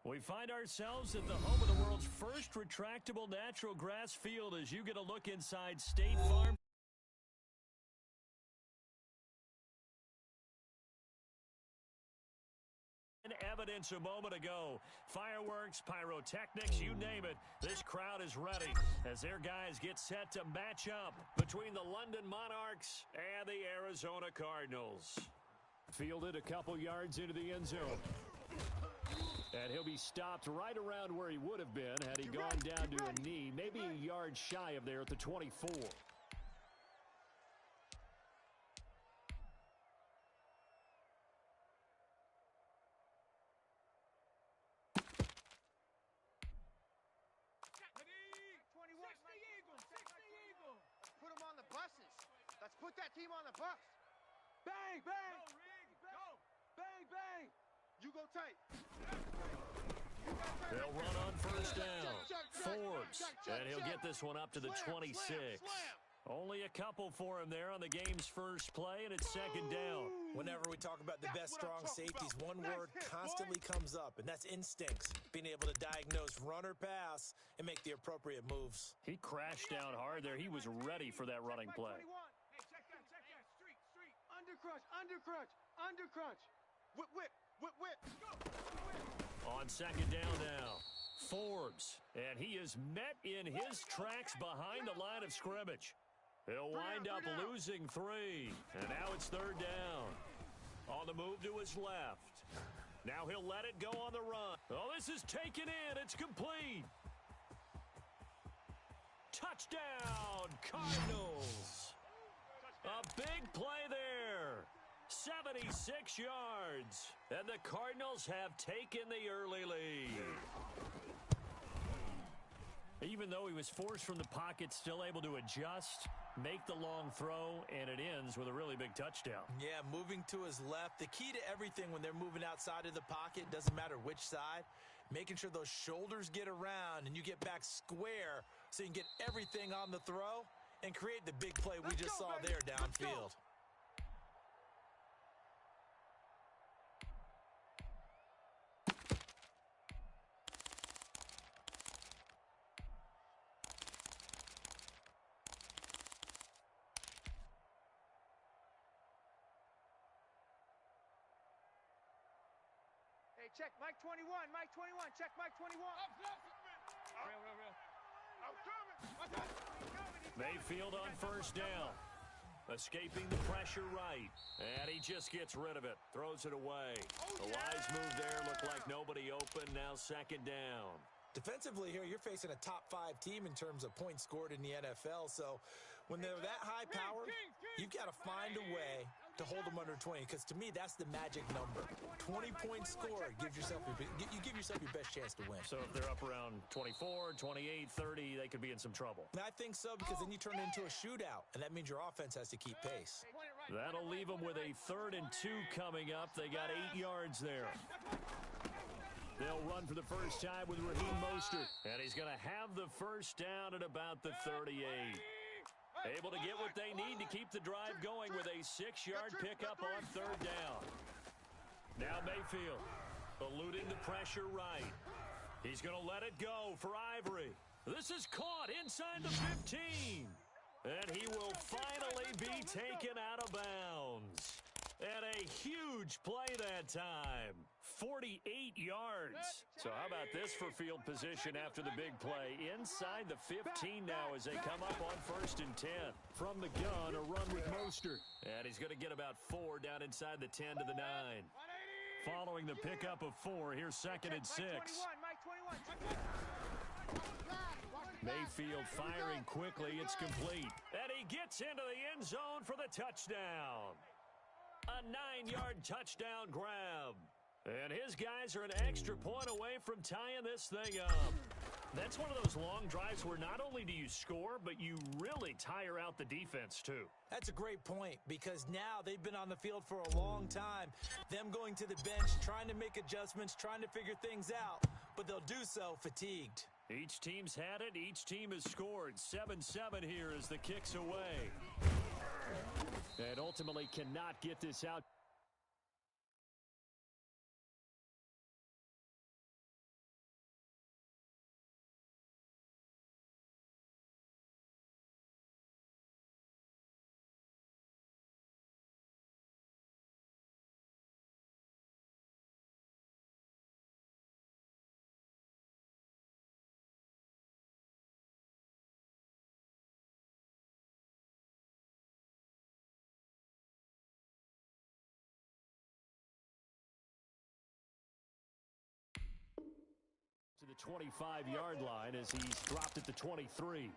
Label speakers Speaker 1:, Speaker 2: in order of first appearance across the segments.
Speaker 1: We find ourselves at the home of the world's first retractable natural grass field as you get a look inside State Farm. Evidence a moment ago. Fireworks, pyrotechnics, you name it. This crowd is ready as their guys get set to match up between the London Monarchs and the Arizona Cardinals. Fielded a couple yards into the end zone. And he'll be stopped right around where he would have been had he gone down to a knee, maybe a yard shy of there at the 24.
Speaker 2: Put them on the buses. Let's put that team on the bus. Bang, bang. Go, Riggs, go. Bang, bang. You go tight.
Speaker 1: They'll run on first down. Forbes. And he'll get this one up to the 26. Only a couple for him there on the game's first play, and it's second down.
Speaker 3: Whenever we talk about the best strong safeties, one word constantly comes up, and that's instincts. Being able to diagnose run or pass and make the appropriate moves.
Speaker 1: He crashed down hard there. He was ready for that running play.
Speaker 2: Hey, check that. Street. Undercrunch. Whip.
Speaker 1: On second down now, Forbes. And he is met in his tracks behind the line of scrimmage. He'll wind up losing 3. And now it's third down. On the move to his left. Now he'll let it go on the run. Oh, this is taken in. It's complete. Touchdown, Cardinals. A big play there. 76 yards. And the Cardinals have taken the early lead. Even though he was forced from the pocket, still able to adjust, make the long throw, and it ends with a really big touchdown.
Speaker 3: Yeah, moving to his left. The key to everything when they're moving outside of the pocket, doesn't matter which side, making sure those shoulders get around and you get back square so you can get everything on the throw and create the big play we just saw there downfield.
Speaker 2: Hey, check Mike 21. Check Mike 21.
Speaker 1: Mayfield on first down. Escaping the pressure right. And he just gets rid of it. Throws it away. The wise move there. Looked like nobody open. Now second down.
Speaker 3: Defensively here, you're facing a top 5 team in terms of points scored in the NFL. So when they're that high powered, you've got to find a way to hold them under 20, because to me that's the magic number. 20 points scored gives yourself you give yourself your best chance to win.
Speaker 1: So if they're up around 24, 28, 30, they could be in some trouble.
Speaker 3: And I think so, because then you turn it into a shootout, and that means your offense has to keep pace.
Speaker 1: That'll leave them with a 3rd and 2 coming up. They got 8 yards there. They'll run for the first time with Raheem Mostert, and he's going to have the first down at about the 38. Able to get what they need to keep the drive going with a 6-yard pickup on 3rd down. Now Mayfield eluding the pressure right. He's going to let it go for Ivory. This is caught inside the 15. And he will finally be taken out of bounds. And a huge play that time. 48 yards. So how about this for field position after the big play? Inside the 15 now as they come up on 1st and 10. From the gun, a run with Mostert. And he's going to get about 4 down inside the 10 to the 9. Following the pickup of 4, here's 2nd and 6. Mayfield firing quickly. It's complete. And he gets into the end zone for the touchdown. A 9-yard touchdown grab. And his guys are an extra point away from tying this thing up. That's one of those long drives where not only do you score, but you really tire out the defense too.
Speaker 3: That's a great point, because now they've been on the field for a long time. Them going to the bench, trying to make adjustments, trying to figure things out, but they'll do so fatigued.
Speaker 1: Each team's had it. Each team has scored. 7-7 here as the kick's away. And ultimately cannot get this out. 25-yard line as he's dropped at the 23.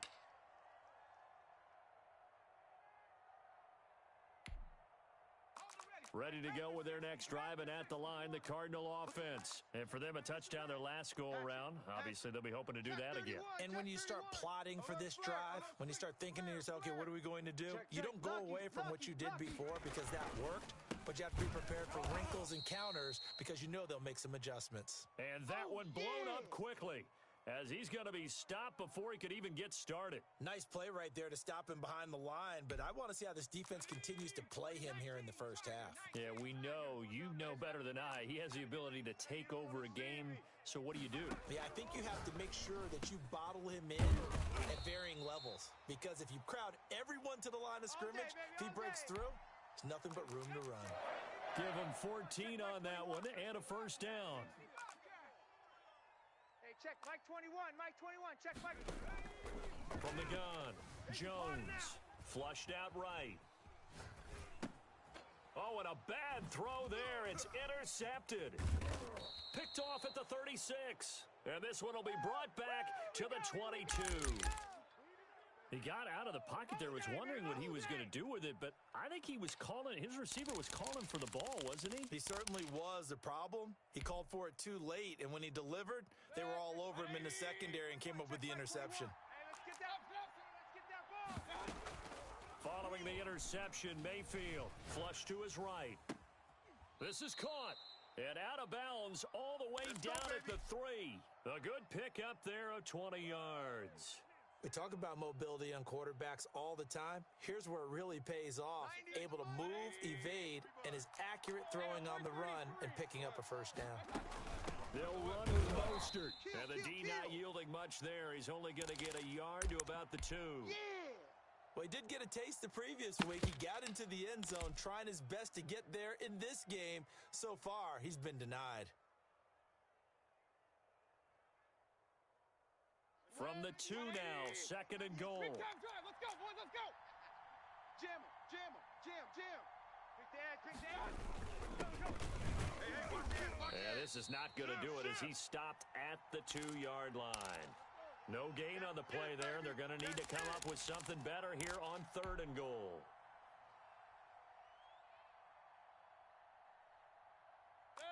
Speaker 1: Ready to go with their next drive, and at the line, the Cardinal offense. And for them, a touchdown their last go-around. Obviously, they'll be hoping to do that again.
Speaker 3: And when you start plotting for this drive, when you start thinking to yourself, okay, what are we going to do? You don't go away from what you did before because that worked, but you have to be prepared for wrinkles and counters because you know they'll make some adjustments.
Speaker 1: And that one blown up quickly, as he's going to be stopped before he could even get started.
Speaker 3: Nice play right there to stop him behind the line, but I want to see how this defense continues to play him here in the first half.
Speaker 1: Yeah, we know, you know better than I, he has the ability to take over a game, so what do?
Speaker 3: Yeah, I think you have to make sure that you bottle him in at varying levels, because if you crowd everyone to the line of scrimmage, if he breaks through, there's nothing but room to run.
Speaker 1: Give him 14 on that one and a first down.
Speaker 2: Check, Mike 21, Mike 21, check, Mike.
Speaker 1: From the gun, Jones, flushed out right. Oh, and a bad throw there. It's intercepted. Picked off at the 36. And this one will be brought back to the 22. He got out of the pocket there, was wondering what he was going to do with it, but I think he was calling, his receiver was calling for the ball, wasn't he?
Speaker 3: He certainly was. The problem, he called for it too late, and when he delivered, they were all over him in the secondary and came up with the interception.
Speaker 1: Following the interception, Mayfield flushed to his right. This is caught and out of bounds all the way down at the 3. A good pickup there of 20 yards.
Speaker 3: We talk about mobility on quarterbacks all the time. Here's where it really pays off. Able to move, evade, and is accurate throwing on the run and picking up a first down.
Speaker 1: They'll run with Mostert. And the D not yielding much there. He's only going to get a yard to about the 2.
Speaker 3: Well, he did get a taste the previous week. He got into the end zone, trying his best to get there in this game. So far, he's been denied.
Speaker 1: From the 2 now, second and goal.
Speaker 2: Let's go, boys, let's go. Jam him. Big dad. Hey,
Speaker 1: yeah, this is not going to do it as he's stopped at the 2-yard line. No gain on the play there. They're going to need to come up with something better here on third and goal.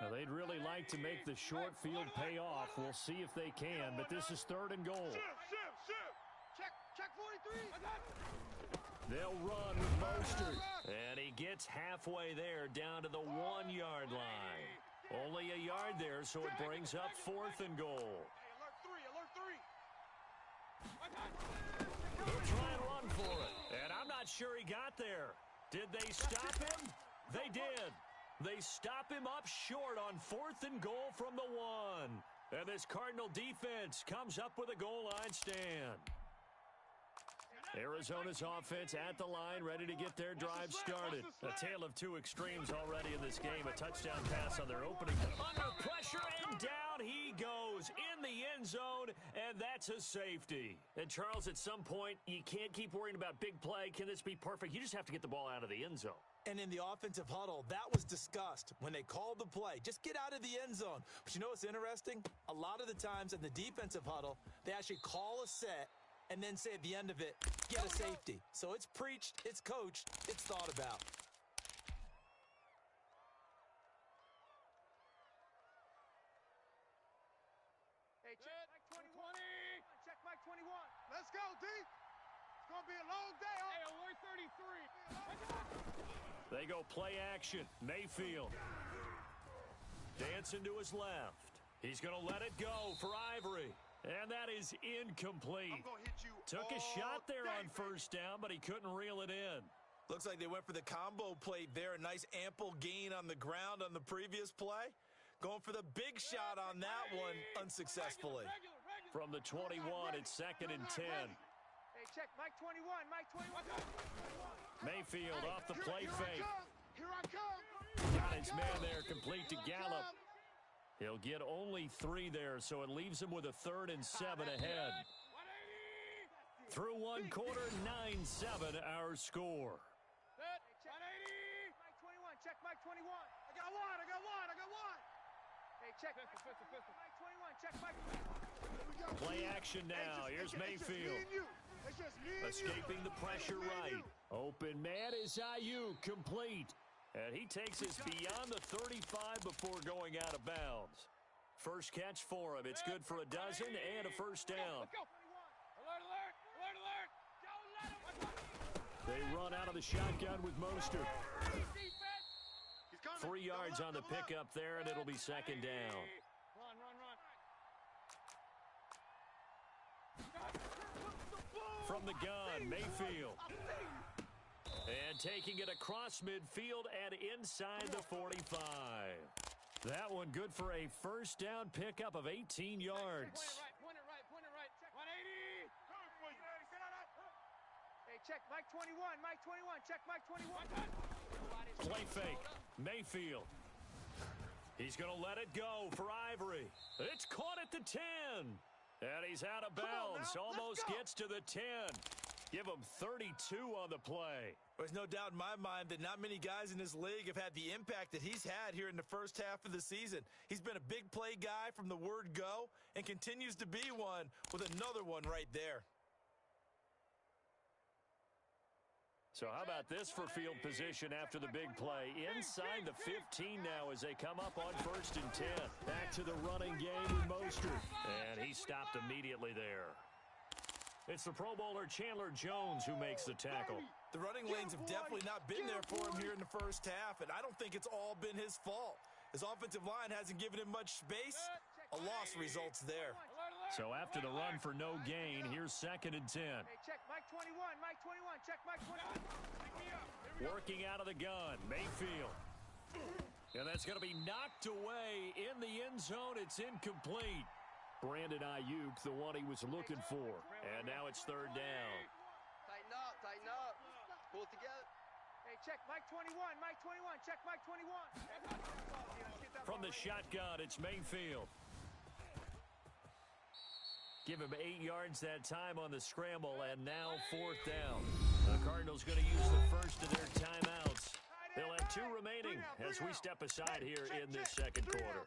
Speaker 1: Now, they'd really like to make the short field pay off. We'll see if they can, but this is third and goal.
Speaker 2: Check 43.
Speaker 1: They'll run with Mostert. And he gets halfway there down to the 1-yard line. Only a yard there, so it brings up fourth and goal.
Speaker 2: Alert 3.
Speaker 1: They'll try and run for it. And I'm not sure he got there. Did they stop him? They did. They stop him up short on fourth and goal from the 1. And this Cardinal defense comes up with a goal line stand. Arizona's offense at the line, ready to get their drive started. A tale of two extremes already in this game. A touchdown pass on their opening. Under pressure, and down he goes in the end zone, and that's a safety. And Charles, at some point, you can't keep worrying about big play. Can this be perfect? You just have to get the ball out of the end zone.
Speaker 3: And in the offensive huddle, that was discussed when they called the play. Just get out of the end zone. But you know what's interesting? A lot of the times in the defensive huddle, they actually call a set and then say at the end of it, get a safety. So it's preached, it's coached, it's thought about.
Speaker 2: Hey, check Mike 21. Check Mike 21. Let's go, D. It's going to be a long day. Hey, alert 33.
Speaker 1: They go play action. Mayfield dancing to his left. He's going to let it go for Ivory. And that is incomplete.
Speaker 2: I'm gonna hit you.
Speaker 1: Took a shot there on first down, but he couldn't reel it in.
Speaker 3: Looks like they went for the combo plate there. A nice ample gain on the ground on the previous play. Going for the big shot on that one unsuccessfully.
Speaker 1: From the 21, it's second and 10.
Speaker 2: Hey, check Mike 21. Mike 21.
Speaker 1: Mayfield off the play fake.
Speaker 2: Here I come.
Speaker 1: Got his man there, complete to Gallup. He'll get only 3 there, so it leaves him with a 3rd and 7 ahead. Through one quarter, 9-7 our score.
Speaker 2: Mike 21, check Mike 21. I got one. Hey, check. Mike 21, check Mike.
Speaker 1: Play action now. Here's Mayfield. Escaping the pressure right. Open man is Ayuk, complete. And he takes us beyond the 35 before going out of bounds. First catch for him. It's good for a dozen and a first down. They run out of the shotgun with Mostert. 3 yards on the pickup there, and it'll be second down. From the gun, Mayfield. And taking it across midfield and inside the 45. That one good for a first down pickup of 18 yards.
Speaker 2: Point it right. 180. Hey, check Mike 21, Mike 21, check Mike 21.
Speaker 1: Play fake, Mayfield. He's going to let it go for Ivory. It's caught at the 10. And he's out of bounds. Almost gets to the 10. Give him 32 on the play.
Speaker 3: There's no doubt in my mind that not many guys in this league have had the impact that he's had here in the first half of the season. He's been a big play guy from the word go and continues to be one with another one right there.
Speaker 1: So how about this for field position after the big play? Inside the 15 now as they come up on 1st and 10. Back to the running game with Mostert. And he stopped immediately there. It's the Pro Bowler Chandler Jones who makes the tackle.
Speaker 3: The running lanes have definitely not been there for him here in the first half, and I don't think it's all been his fault. His offensive line hasn't given him much space. A loss results there.
Speaker 1: So after the run for no gain, here's 2nd and 10.
Speaker 2: Hey, check Mike 21, Mike 21, check Mike 21.
Speaker 1: Working out of the gun, Mayfield. And that's going to be knocked away in the end zone. It's incomplete. Brandon Ayuk, the one he was looking for. And now it's 3rd down.
Speaker 2: Tighten up. Pull it together. Hey, check Mike 21, Mike 21, check Mike 21.
Speaker 1: From the shotgun, it's Mayfield. Give him 8 yards that time on the scramble, and now 4th down. The Cardinals going to use the first of their timeouts. They'll have 2 remaining as we step aside here in this second quarter.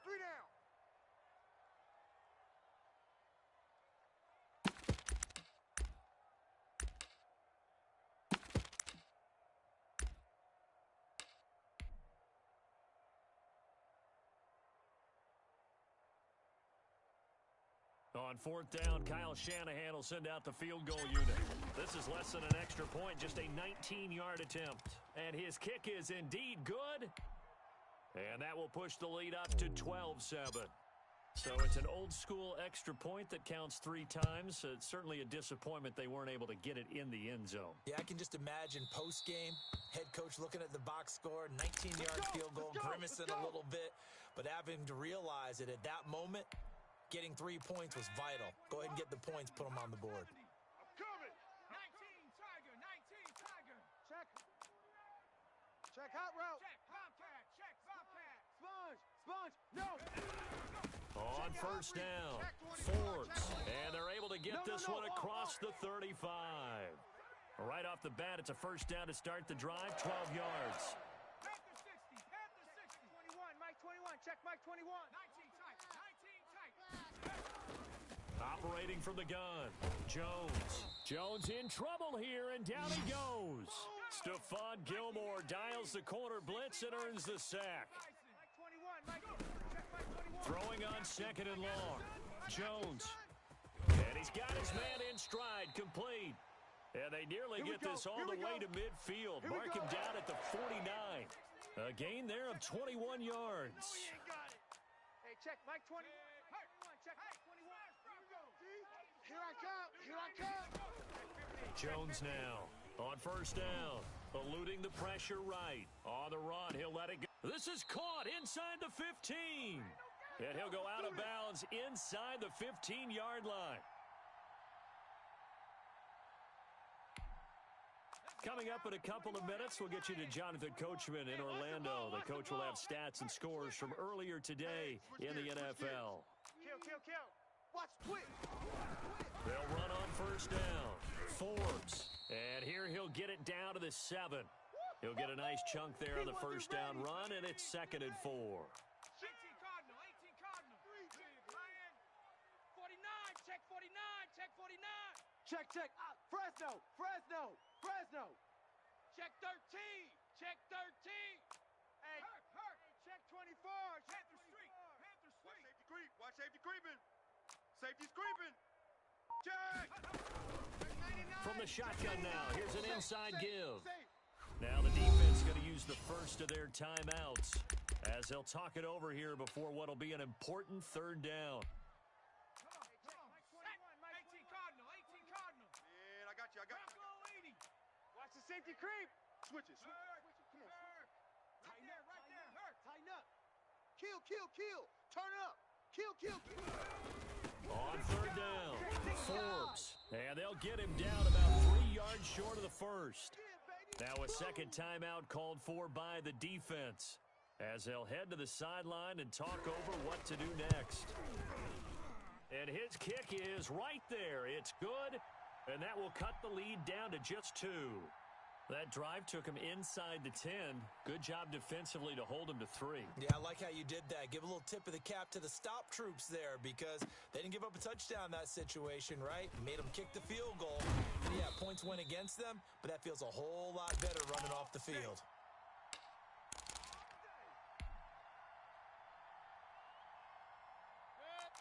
Speaker 1: On 4th down, Kyle Shanahan will send out the field goal unit. This is less than an extra point, just a 19-yard attempt. And his kick is indeed good. And that will push the lead up to 12-7. So it's an old-school extra point that counts 3 times. It's certainly a disappointment they weren't able to get it in the end zone.
Speaker 3: Yeah, I can just imagine post-game, head coach looking at the box score, 19-yard field goal, grimacing a little bit, but having to realize that at that moment, getting 3 points was vital. Go ahead and get the points, put them on the board.
Speaker 2: I'm coming. 19 Tiger. Check hot route. Check Bobcat. Sponge. No.
Speaker 1: On 1st down, Forbes. And they're able to get this one across the 35. Right off the bat, it's a first down to start the drive, 12 yards.
Speaker 2: Panther 60. 21, Mike 21. Check Mike 21. 19 tight.
Speaker 1: Operating from the gun, Jones in trouble here, and down he goes. Stephon Gilmore dials the corner blitz and earns the sack. Throwing on 2nd and long. Jones. And he's got his man in stride, complete. And they nearly get this all the way to midfield. Mark him down at the 49. A gain there of 21 yards.
Speaker 2: Hey, check Mike 21. Check Mike 21. Here I come.
Speaker 1: Jones now on 1st down. Eluding the pressure right. On the run, he'll let it go. This is caught inside the 15. And he'll go out of bounds inside the 15-yard line. Coming up in a couple of minutes, we'll get you to Jonathan Coachman in Orlando. The coach will have stats and scores from earlier today in the NFL.
Speaker 2: Kill. Watch, quick.
Speaker 1: They'll run on 1st down. Forbes. And here he'll get it down to the 7. He'll get a nice chunk there on the 1st down run, and it's 2nd and 4.
Speaker 2: Check, check. Fresno, Fresno, Fresno. Check 13. Check 13. Hey, hurt. Check 24. Panther Street. Panther Street. Watch safety creep. Watch safety creeping. Safety's creeping. Check.
Speaker 1: From the shotgun now, here's an inside give. Now the defense going to use the first of their timeouts as they'll talk it over here before what will be an important third down.
Speaker 2: 18 Cardinal. Man, I got you. Watch the safety creep. Switch it. Come on. Tighten up. Right there. Hurt. Tighten up. Kill. Turn up. Kill.
Speaker 1: On third down, Forbes. And they'll get him down about 3 yards short of the first. Now a second timeout called for by the defense as they'll head to the sideline and talk over what to do next. And his kick is right there. It's good, and that will cut the lead down to just 2. That drive took him inside the 10. Good job defensively to hold him to 3.
Speaker 3: Yeah, I like how you did that. Give a little tip of the cap to the stop troops there because they didn't give up a touchdown in that situation, right? Made them kick the field goal. And yeah, points went against them, but that feels a whole lot better running off the field.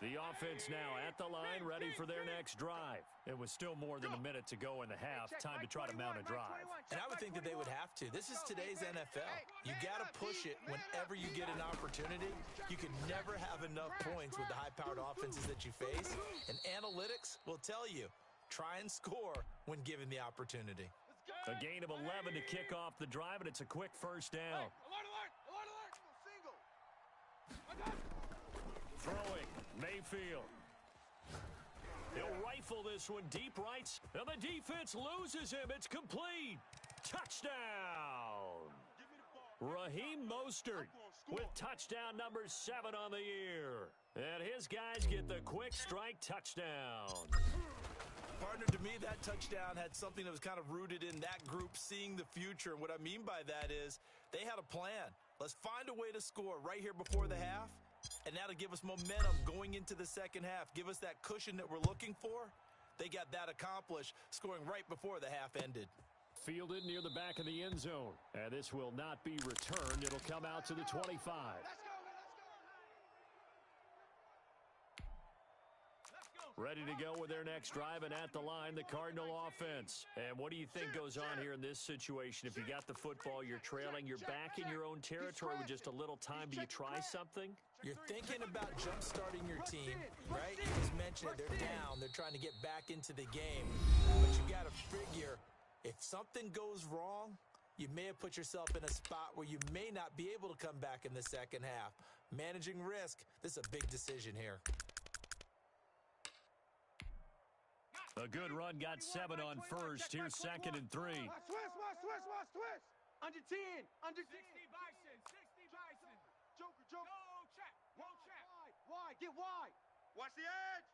Speaker 1: The offense now at the line, ready for their next drive. It was still more than a minute to go in the half. Time to try to mount a drive.
Speaker 3: And I would think that they would have to. This is today's NFL. You got to push it whenever you get an opportunity. You can never have enough points with the high-powered offenses that you face. And analytics will tell you, try and score when given the opportunity.
Speaker 1: A gain of 11 to kick off the drive, and it's a quick first down.
Speaker 2: Alert. Single. I got it.
Speaker 1: Throwing, Mayfield. He'll rifle this one deep right, and the defense loses him. It's complete. Touchdown. Raheem Mostert with touchdown number 7 on the year. And his guys get the quick strike touchdown.
Speaker 3: Partner, to me, that touchdown had something that was kind of rooted in that group seeing the future. And what I mean by that is they had a plan. Let's find a way to score right here before the half. And that'll give us momentum going into the second half. Give us that cushion that we're looking for. They got that accomplished, scoring right before the half ended.
Speaker 1: Fielded near the back of the end zone. And this will not be returned. It'll come out to the 25. Ready to go with their next drive, and at the line, the Cardinal offense. And what do you think goes on here in this situation? If you got the football, you're trailing, you're back in your own territory with just a little time. Do you try something?
Speaker 3: You're thinking about jump-starting your team, right? You just mentioned it. They're down. They're trying to get back into the game. But you got to figure, if something goes wrong, you may have put yourself in a spot where you may not be able to come back in the second half. Managing risk, this is a big decision here.
Speaker 1: A good run, got 7 on first. Here's 2nd and 3.
Speaker 2: Twist. Under 10. 60 Bison. Joker. No check. Wide. Get wide. Watch the edge.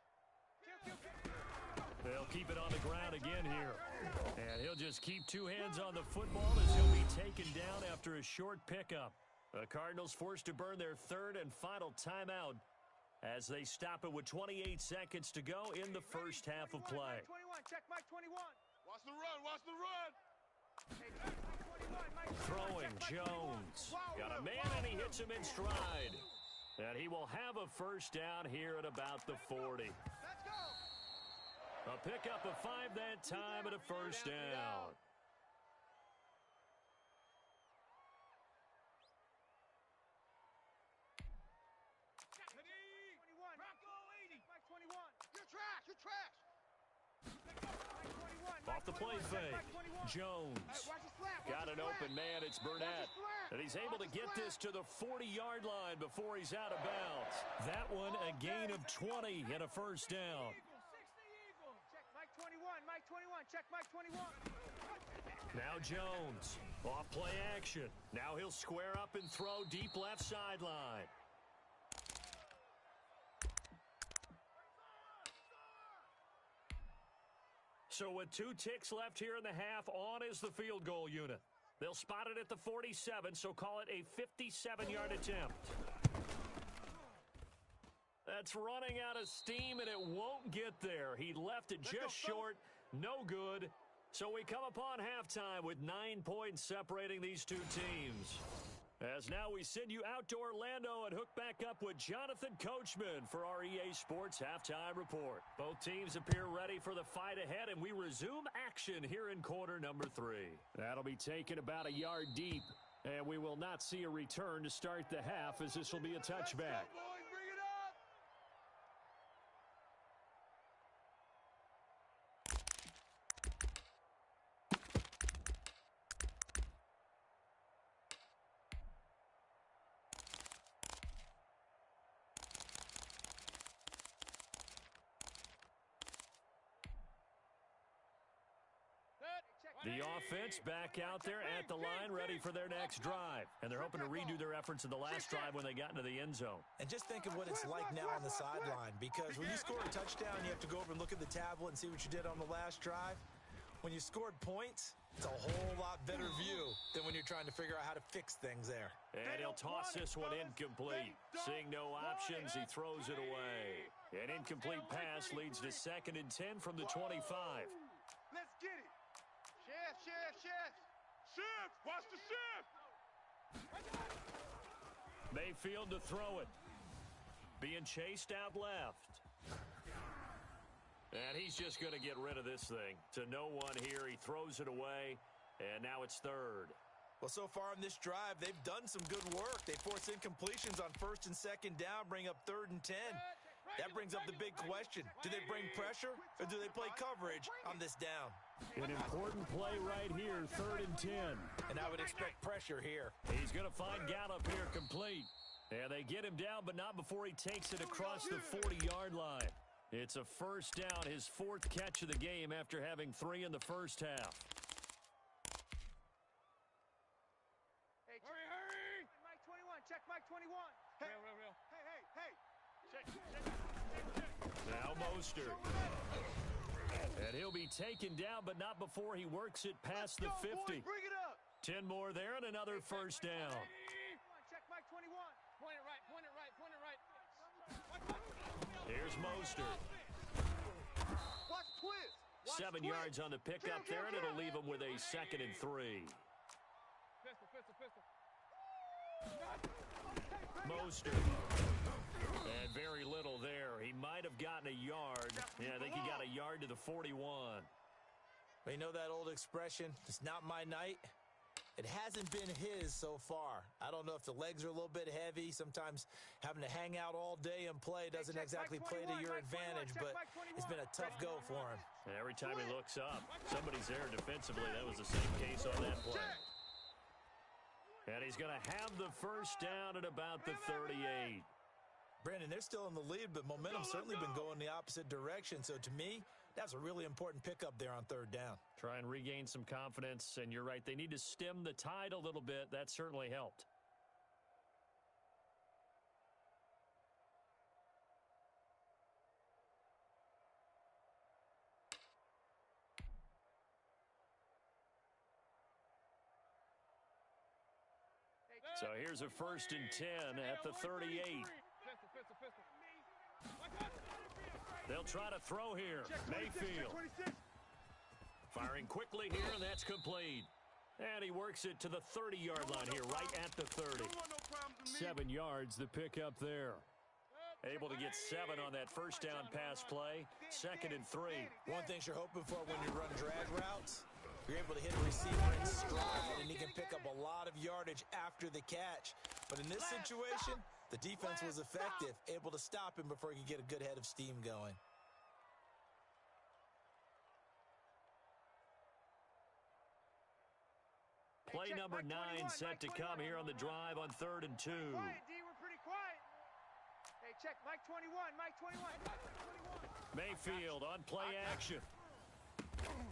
Speaker 1: They'll keep it on the ground again here. And he'll just keep 2 hands on the football as he'll be taken down after a short pickup. The Cardinals forced to burn their 3rd and final timeout as they stop it with 28 seconds to go in the first half of play.
Speaker 2: 21, check Mike 21. Watch the run.
Speaker 1: Throwing, Jones. Got a man, and he hits him in stride. And he will have a first down here at about the 40.
Speaker 2: Let's go.
Speaker 1: A pickup of 5 that time and a first down.
Speaker 2: You're trash.
Speaker 1: Off the play fake. Jones. Got an open man. It's Burnett. And he's able to get this to the 40-yard line before he's out of bounds. That one a gain of 20 and a first down.
Speaker 2: Check Mike 21. Check Mike 21.
Speaker 1: Now Jones. Off play action. Now he'll square up and throw deep left sideline. So with 2 ticks left here in the half, on is the field goal unit. They'll spot it at the 47, so call it a 57-yard attempt. That's running out of steam, and it won't get there. He left it just short, No good. So we come upon halftime with 9 points separating these two teams. As now we send you out to Orlando and hook back up with Jonathan Coachman for our EA Sports Halftime Report. Both teams appear ready for the fight ahead, and we resume action here in quarter number 3. That'll be taken about a yard deep, and we will not see a return to start the half as this will be a touchback. The offense back out there at the line ready for their next drive. And they're hoping to redo their efforts in the last drive when they got into the end zone.
Speaker 3: And just think of what it's like now on the sideline, because when you score a touchdown, you have to go over and look at the tablet and see what you did on the last drive. When you scored points, it's a whole lot better view than when you're trying to figure out how to fix things there.
Speaker 1: And he'll toss this one incomplete. Seeing no options, he throws it away. An incomplete pass leads to 2nd and 10 from the 25.
Speaker 2: Let's get it. Shift! Watch the shift!
Speaker 1: Mayfield to throw it. Being chased out left. And he's just going to get rid of this thing. To no one here. He throws it away. And now it's 3rd.
Speaker 3: Well, so far in this drive, they've done some good work. They force incompletions on 1st and 2nd down, bring up 3rd and 10. That brings up the big question. Do they bring pressure or do they play coverage on this down?
Speaker 1: An important play right here, 3rd and 10.
Speaker 3: And I would expect pressure here.
Speaker 1: He's going to find Gallup here complete. And they get him down, but not before he takes it across the 40-yard line. It's a first down, his 4th catch of the game after having 3 in the first half.
Speaker 2: Hey, hurry! Mike 21, check Mike 21. Hey, real. Hey. Check.
Speaker 1: Now Mostert. And he'll be taken down, but not before he works it past the 50.
Speaker 2: Boys, bring it up.
Speaker 1: 10 more there and another first down.
Speaker 2: Check Mike 21. Point it right.
Speaker 1: Here's Mostert.
Speaker 2: Watch twist.
Speaker 1: 7 yards on the pickup there, and it'll leave him with a 2nd and 3.
Speaker 2: Pistol.
Speaker 1: Mostert. And very little there. He might have gotten a yard. Yeah, I think he got a yard to the 41.
Speaker 3: Well, you know that old expression, it's not my night? It hasn't been his so far. I don't know if the legs are a little bit heavy. Sometimes having to hang out all day and play doesn't exactly play to your advantage, but it's been a tough go for him.
Speaker 1: And every time he looks up, somebody's there defensively. That was the same case on that play. And he's going to have the first down at about the 38.
Speaker 3: Brandon, they're still in the lead, but momentum's certainly been going the opposite direction. So to me, that's a really important pickup there on 3rd down.
Speaker 1: Try and regain some confidence, and you're right. They need to stem the tide a little bit. That certainly helped. So here's a 1st and 10 at the 38. They'll try to throw here. Mayfield. Firing quickly here, and that's complete. And he works it to the 30-yard line here, right at the 30. 7 yards, the pickup there. Able to get 7 on that first down pass play. 2nd and 3.
Speaker 3: One thing you're hoping for when you run drag routes, you're able to hit a receiver in stride, and he can pick up a lot of yardage after the catch. But in this situation, the defense was effective, able to stop him before he could get a good head of steam going.
Speaker 1: Play number 9 set to come here on the drive on 3rd and 2.
Speaker 2: Quiet, D. We're pretty quiet. Hey, check Mike 21.
Speaker 1: Mayfield on play action.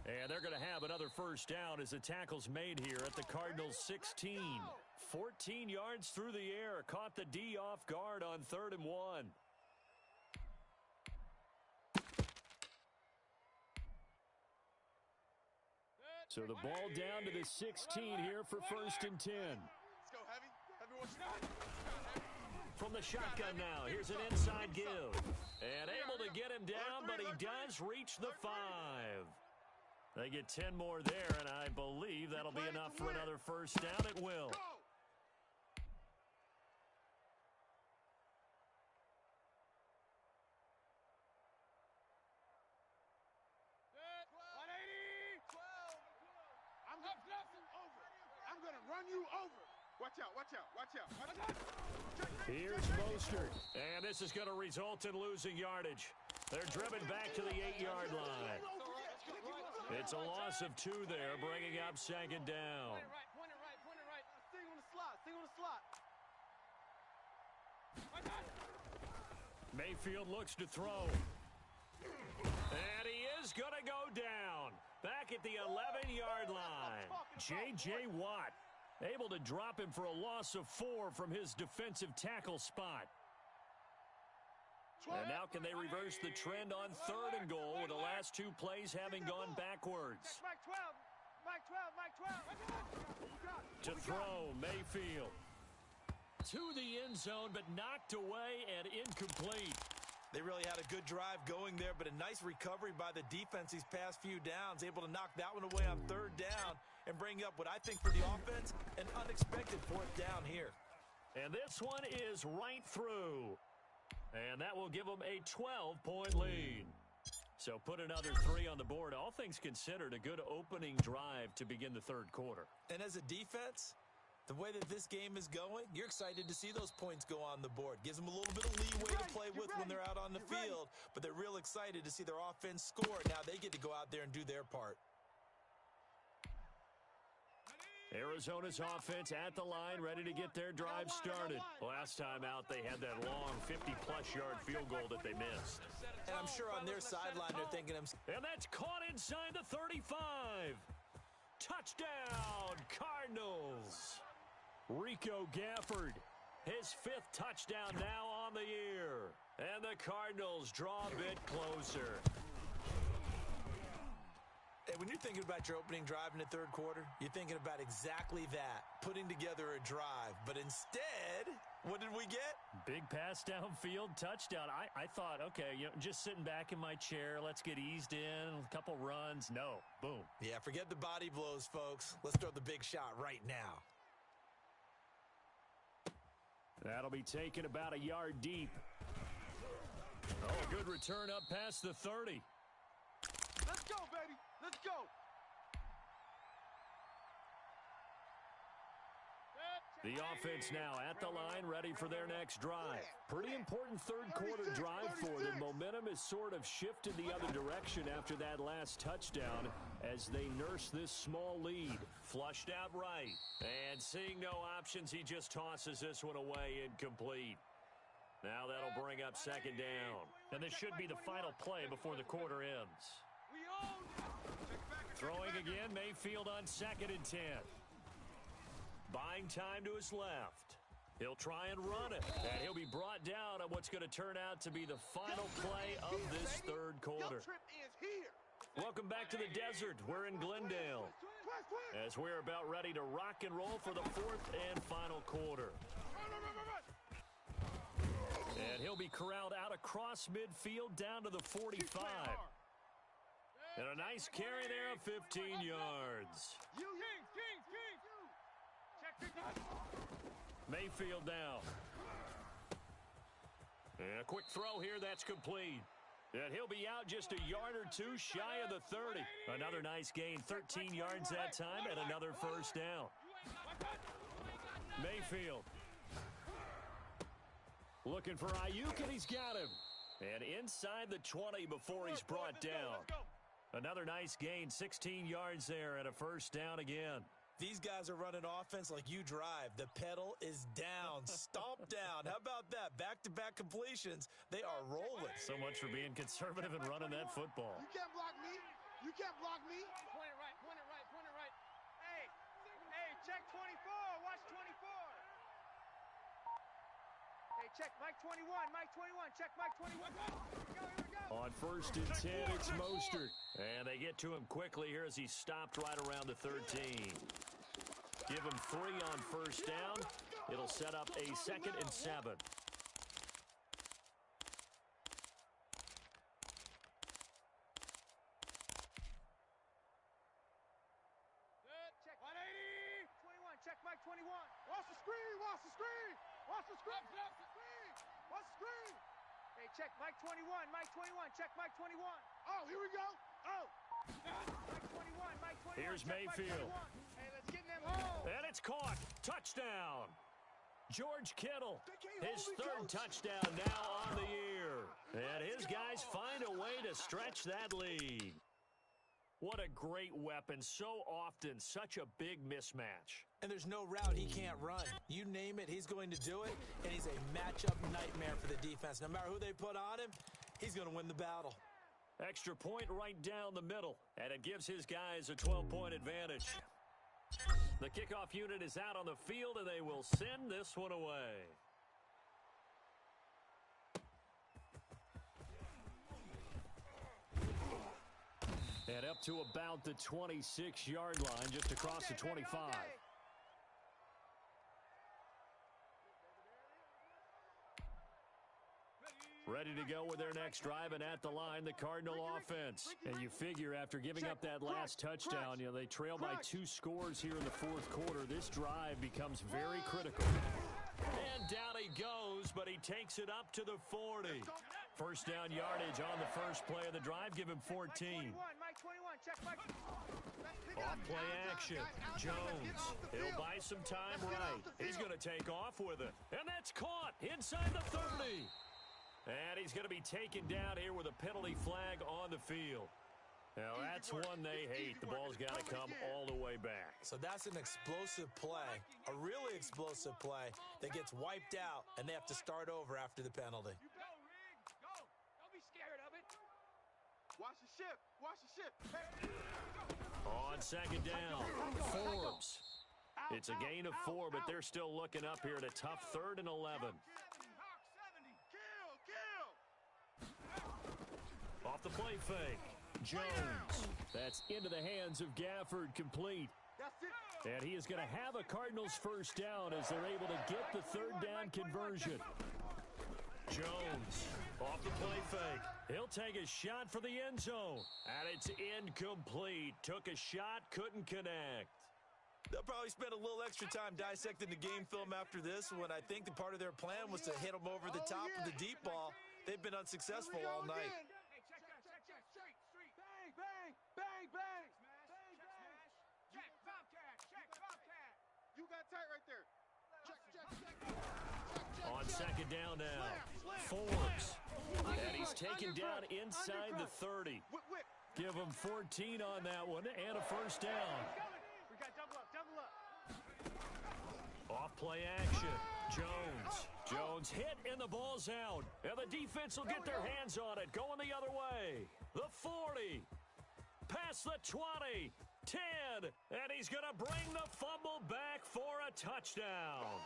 Speaker 1: And they're going to have another first down as the tackle's made here at the Cardinals 16. 14 yards through the air. Caught the D off guard on 3rd and 1. So the ball down to the 16 here for 1st and 10.
Speaker 2: Let's go, Heavy.
Speaker 1: From the shotgun now, here's an inside give. And able to get him down, but he does reach the 5. They get 10 more there, and I believe that'll be enough for another first down. It will.
Speaker 2: Go. I'm gonna run you over. Watch out, watch out, watch out, watch out.
Speaker 1: Here's Mostert, and this is going to result in losing yardage. They're driven back to the 8-yard line. It's a loss of 2 there, bringing up second down.
Speaker 2: Point it right. Stay on the slot.
Speaker 1: Mayfield looks to throw. And he is going to go down. Back at the 11-yard line. J.J. Watt able to drop him for a loss of 4 from his defensive tackle spot. And now can they reverse the trend on 3rd and goal with the last 2 plays having gone backwards?
Speaker 2: Mike 12.
Speaker 1: To throw, Mayfield. To the end zone, but knocked away and incomplete.
Speaker 3: They really had a good drive going there, but a nice recovery by the defense these past few downs, able to knock that one away on 3rd down and bring up what I think for the offense, an unexpected 4th down here.
Speaker 1: And this one is right through. And that will give them a 12-point lead. So put another 3 on the board. All things considered, a good opening drive to begin the 3rd quarter.
Speaker 3: And as a defense, the way that this game is going, you're excited to see those points go on the board. Gives them a little bit of leeway to play with when they're out on the field, but they're real excited to see their offense score. Now they get to go out there and do their part.
Speaker 1: Arizona's offense at the line, ready to get their drive started. Last time out, they had that long 50-plus yard field goal that they missed.
Speaker 3: And I'm sure on their sideline they're thinking,
Speaker 1: and that's caught inside the 35. Touchdown, Cardinals. Rico Gafford, his 5th touchdown now on the year. And the Cardinals draw a bit closer.
Speaker 3: Hey, when you're thinking about your opening drive in the 3rd quarter, you're thinking about exactly that, putting together a drive. But instead, what did we get?
Speaker 1: Big pass downfield, touchdown. I thought, okay, just sitting back in my chair, let's get eased in, a couple runs. No, boom.
Speaker 3: Yeah, forget the body blows, folks. Let's throw the big shot right now.
Speaker 1: That'll be taken about a yard deep. Oh, a good return up past the 30.
Speaker 2: Let's go, baby. Let's go.
Speaker 1: The offense now at the line, ready for their next drive. Pretty important 3rd quarter drive for them. Momentum has sort of shifted the other direction after that last touchdown as they nurse this small lead. Flushed out right. And seeing no options, he just tosses this one away incomplete. Now that'll bring up 2nd down. And this should be the final play before the quarter ends. Throwing again, Mayfield on 2nd and 10. Buying time to his left. He'll try and run it. And he'll be brought down on what's going to turn out to be the final play of this 3rd quarter. Welcome back to the desert. We're in Glendale as we're about ready to rock and roll for the 4th and final quarter. And he'll be corralled out across midfield down to the 45. And a nice carry there of 15 yards. Mayfield down. And a quick throw here, that's complete. And he'll be out just a yard or 2 shy of the 30. Another nice gain, 13 yards that time, and another first down. Mayfield. Looking for Ayuk, and he's got him. And inside the 20 before he's brought down. Another nice gain, 16 yards there, and a first down again.
Speaker 3: These guys are running offense like you drive. The pedal is down, stomped down. How about that? Back-to-back completions. They are rolling.
Speaker 1: So much for being conservative and running that football.
Speaker 2: You can't block me. You can't block me. Point it right. Hey, check 24. Watch 24. Hey, check Mike 21. Check Mike 21. Here we go.
Speaker 1: On 1st and 10, it's Mostert. And they get to him quickly here as he's stopped right around the 13. Give him 3 on first down. It'll set up a 2nd and 7.
Speaker 2: Watch the screen. Watch the screen. Watch the screen. Hey, check Mike 21. Mike 21. Check Mike 21. Oh, here we go. Oh. Mike 21. Mike 21.
Speaker 1: Here's
Speaker 2: check
Speaker 1: Mayfield.
Speaker 2: Mike 21. Hey, let's get in them holes.
Speaker 1: And it's caught. Touchdown. George Kittle, his third touchdown now on the year. And his guys find a way to stretch that lead. What a great weapon. So often, such a big mismatch.
Speaker 3: And there's no route he can't run. You name it, he's going to do it. And he's a matchup nightmare for the defense. No matter who they put on him, he's going to win the battle.
Speaker 1: Extra point right down the middle. And it gives his guys a 12-point advantage. The kickoff unit is out on the field, and they will send this one away. And up to about the 26-yard line, just across the 25. Ready to go with their next drive, and at the line, the Cardinal offense. And you figure after giving up that last touchdown, they trail by 2 scores here in the fourth quarter. This drive becomes very critical. And down he goes, but he takes it up to the 40. First down yardage on the first play of the drive. Give him 14. Off play action. Jones. He'll buy some time right. He's going to take off with it. And that's caught inside the 30. And he's going to be taken down here with a penalty flag on the field. Now, that's one they hate. The ball's got to come all the way back.
Speaker 3: So that's an explosive play, a really explosive play that gets wiped out, and they have to start over after the penalty.
Speaker 2: You go, Rig. Go. Don't be scared of it. Watch the ship. Watch the ship. Hey.
Speaker 1: On second down, Forbes. It's a gain of 4, but they're still looking up here at a tough 3rd and 11. Off the play fake. Jones. That's into the hands of Gafford, complete. And he is going to have a Cardinals first down as they're able to get the 3rd down conversion. Jones off the play fake. He'll take a shot for the end zone. And it's incomplete. Took a shot, couldn't connect.
Speaker 3: They'll probably spend a little extra time dissecting the game film after this when I think the part of their plan was to hit them over the top of the deep ball. They've been unsuccessful all night.
Speaker 2: Bang, bang, bang. Bang, bang. Check, Bobcat, check, Bobcat. You got tight right there. Check.
Speaker 1: On second down now, Forbes. And he's taken down inside the 30. Give him 14 on that one and a first down.
Speaker 2: We got double up.
Speaker 1: Off play action. Jones hit and the ball's out. And the defense will get their hands on it. Going the other way. The 40. Past the 20. 10. And he's going to bring the fumble back for a touchdown.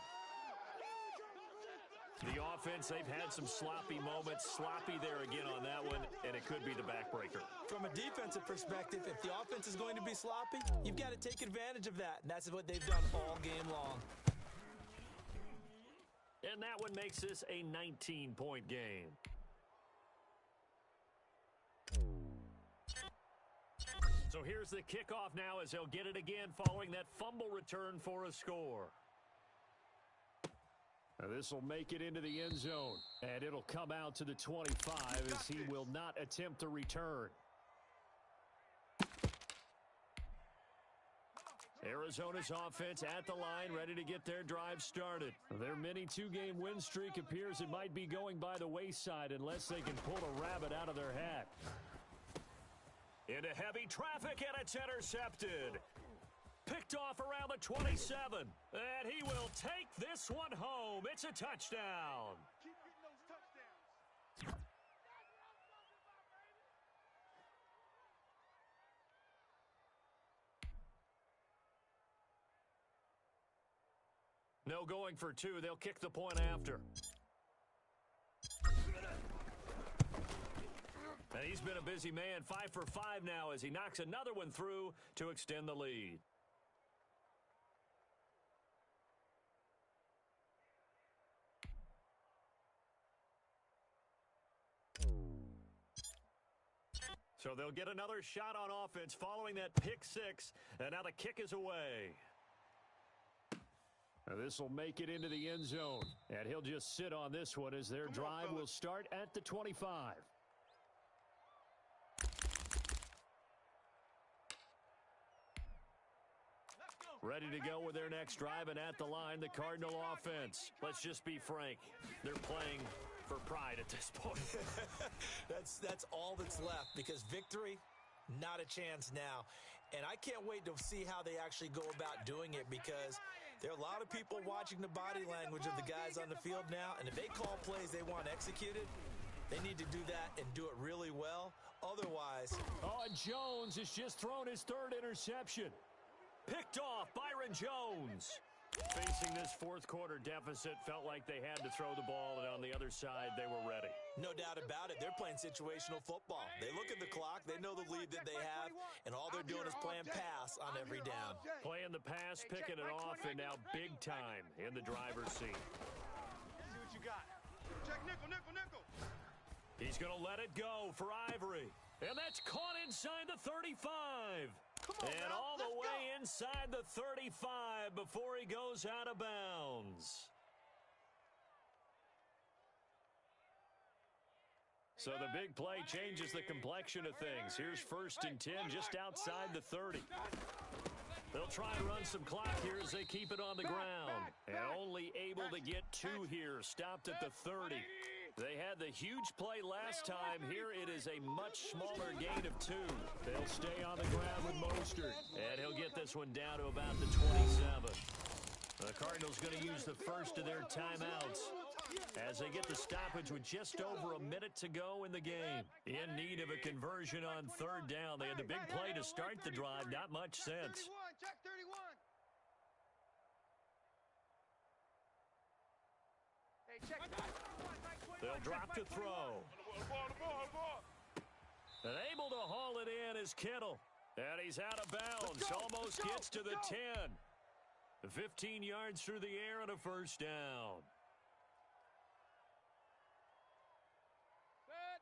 Speaker 1: The offense, they've had some sloppy moments. Sloppy there again on that one, and it could be the backbreaker.
Speaker 3: From a defensive perspective, if the offense is going to be sloppy, you've got to take advantage of that, and that's what they've done all game long.
Speaker 1: And that one makes this a 19-point game. So here's the kickoff now as they'll get it again following that fumble return for a score. This will make it into the end zone, and it'll come out to the 25 as he will not attempt to return. Arizona's offense at the line, ready to get their drive started. Their mini 2-game win streak appears it might be going by the wayside unless they can pull a rabbit out of their hat. Into heavy traffic, and it's intercepted. Picked off around the 27, and he will take this one home. It's a touchdown.
Speaker 2: Keep getting those touchdowns.
Speaker 1: No going for 2. They'll kick the point after. And he's been a busy man, 5 for 5 now as he knocks another one through to extend the lead. So they'll get another shot on offense following that pick 6, and now the kick is away. This will make it into the end zone, and he'll just sit on this one as their drive will start at the 25. Ready to go with their next drive, and at the line, the Cardinal offense. Let's just be frank. They're playing for pride at this point.
Speaker 3: That's all that's left, because victory, not a chance now. And I can't wait to see how they actually go about doing it, because there are a lot of people watching the body language of the guys on the field now, and if they call plays they want executed, they need to do that and do it really well. Otherwise...
Speaker 1: Oh, and Jones has just thrown his third interception. Picked off Byron Jones. Facing this fourth quarter deficit, felt like they had to throw the ball, and on the other side, they were ready.
Speaker 3: No doubt about it. They're playing situational football. They look at the clock. They know the lead that they have, and all they're doing is playing pass on every down.
Speaker 1: Playing the pass, picking it off, and now big time in the driver's seat.
Speaker 2: See what you got. Check nickel, nickel, nickel.
Speaker 1: He's going to let it go for Ivory. And that's caught inside the 35. And all the way inside the 35 before he goes out of bounds. So the big play changes the complexion of things. Here's 1st and 10 just outside the 30. They'll try and run some clock here as they keep it on the ground. And only able to get 2 here, stopped at the 30. They had the huge play last time. Here it is a much smaller gain of 2. They'll stay on the ground with Mostert. And he'll get this one down to about the 27. The Cardinals going to use the first of their timeouts as they get the stoppage with just over a minute to go in the game. In need of a conversion on 3rd down. They had the big play to start the drive. Not much sense.
Speaker 2: Check 31. Hey, check.
Speaker 1: They'll drop to throw. And able to haul it in is Kittle. And he's out of bounds. Almost gets to the 10. 15 yards through the air and a first down.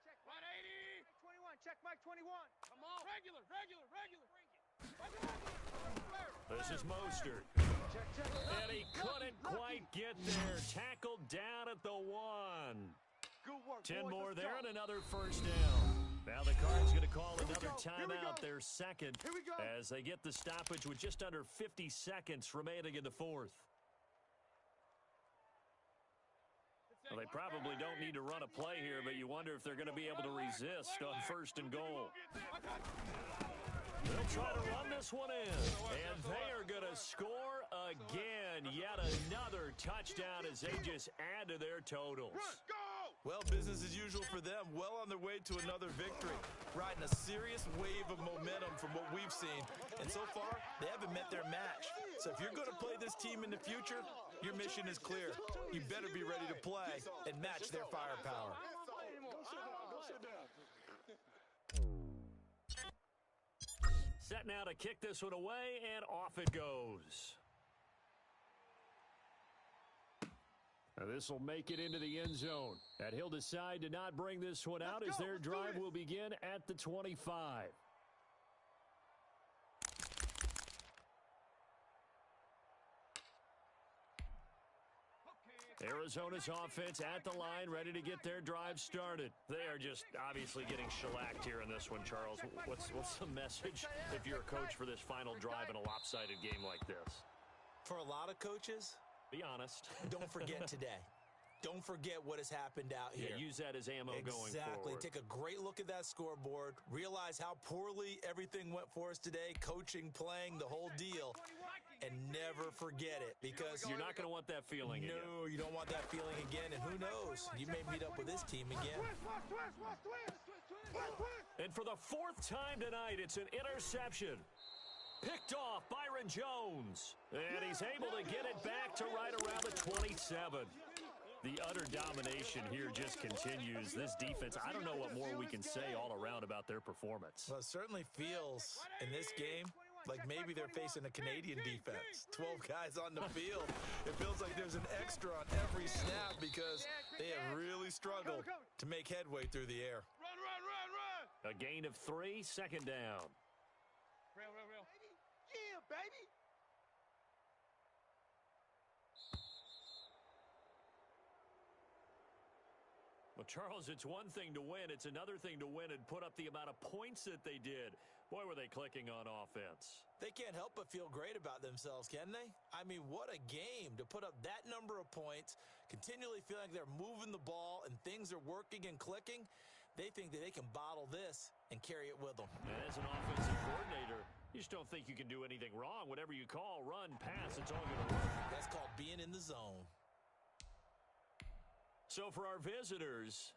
Speaker 2: Check 180. 21. Check Mike 21. Come on. Regular.
Speaker 1: This is Mostert. And he couldn't quite get there. Tackled down at the 1.
Speaker 2: Good work,
Speaker 1: 10
Speaker 2: boys.
Speaker 1: more
Speaker 2: Let's
Speaker 1: there
Speaker 2: go.
Speaker 1: and another first down. Now the Cards going to call another timeout, their second, as they get the stoppage with just under 50 seconds remaining in the 4th. Well, they probably don't need to run a play here, but you wonder if they're going to be able to resist on 1st and goal. They'll try to run this one in, and they are going to score again. Yet another touchdown as they just add to their totals.
Speaker 3: Well, business as usual for them. Well on their way to another victory. Riding a serious wave of momentum from what we've seen. And so far, they haven't met their match. So if you're going to play this team in the future, your mission is clear. You better be ready to play and match their firepower.
Speaker 1: Set now to kick this one away, and off it goes. Now this will make it into the end zone. And he'll decide to not bring this one out as their drive will begin at the 25. Arizona's offense at the line, ready to get their drive started. They are just obviously getting shellacked here in this one, Charles. What's the message if you're a coach for this final drive in a lopsided game like this?
Speaker 3: For a lot of coaches,
Speaker 1: be honest.
Speaker 3: Don't forget today. Don't forget what has happened out here.
Speaker 1: Yeah, use that as ammo going forward.
Speaker 3: Exactly. Take a great look at that scoreboard. Realize how poorly everything went for us today. Coaching, playing, the whole deal. And never forget it, because
Speaker 1: you're not going to want that feeling again.
Speaker 3: No, you don't want that feeling again. And who knows? You may meet up with this team again.
Speaker 1: And for the 4th time tonight, it's an interception. Picked off Byron Jones. And he's able to get it back to right around the 27. The utter domination here just continues. This defense, I don't know what more we can say all around about their performance.
Speaker 3: Well, it certainly feels in this game like maybe they're facing a Canadian defense. 12 guys on the field. It feels like there's an extra on every snap because they have really struggled to make headway through the air.
Speaker 1: A gain of 3, 2nd down.
Speaker 2: Real. Yeah, baby.
Speaker 1: Well, Charles, it's one thing to win. It's another thing to win and put up the amount of points that they did. Boy, were they clicking on offense.
Speaker 3: They can't help but feel great about themselves, can they? I mean, what a game to put up that number of points, continually feeling like they're moving the ball and things are working and clicking. They think that they can bottle this and carry it with them.
Speaker 1: And as an offensive coordinator, you just don't think you can do anything wrong. Whatever you call, run, pass, it's all going to work.
Speaker 3: That's called being in the zone.
Speaker 1: So for our visitors,